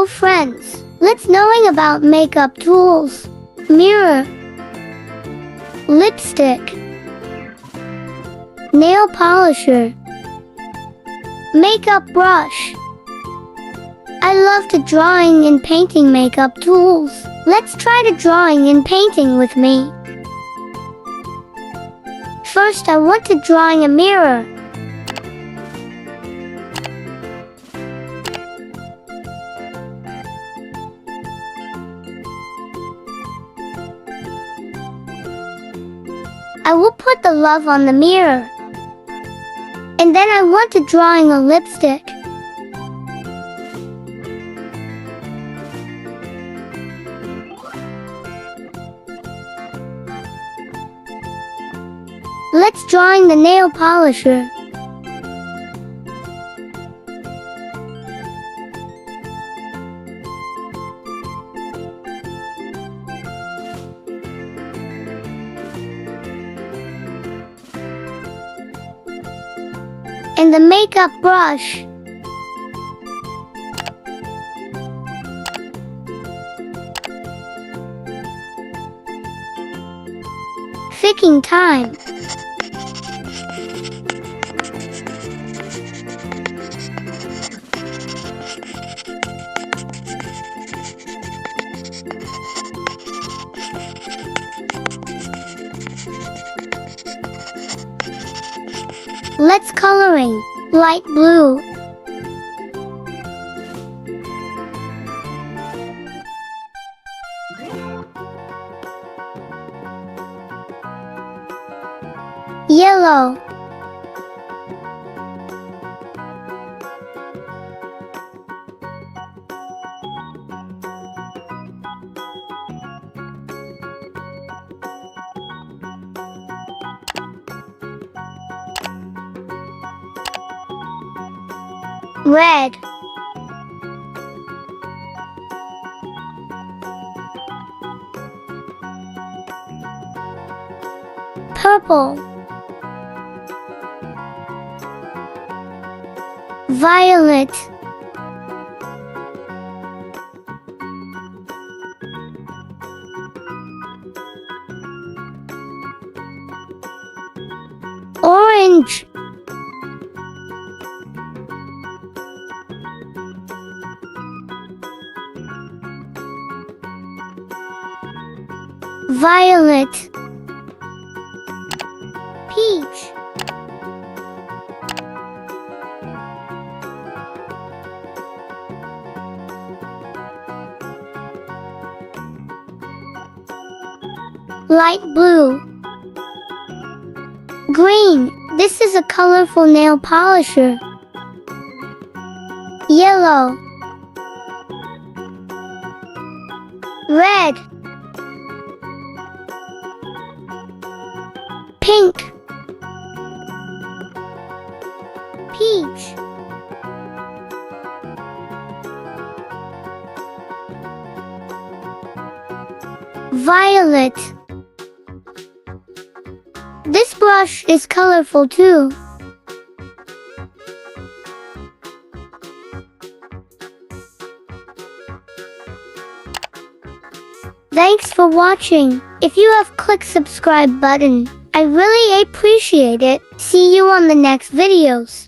Hello friends, let's knowing about makeup tools. Mirror, lipstick, nail polisher, makeup brush. I love to drawing and painting makeup tools. Let's try to drawing and painting with me. First I want to drawing a mirror. I will put the love on the mirror. And then I want to drawing a lipstick. Let's drawing the nail polisher. And the makeup brush. Picking time. Let's coloring. Light blue. Yellow. Red. Purple. Violet. Orange. Violet. Peach. Light blue. Green. This is a colorful nail polisher. Yellow. Red. Pink. Peach. Violet. This brush is colorful too. Thanks for watching. If you have clicked subscribe button, I really appreciate it. See you on the next videos.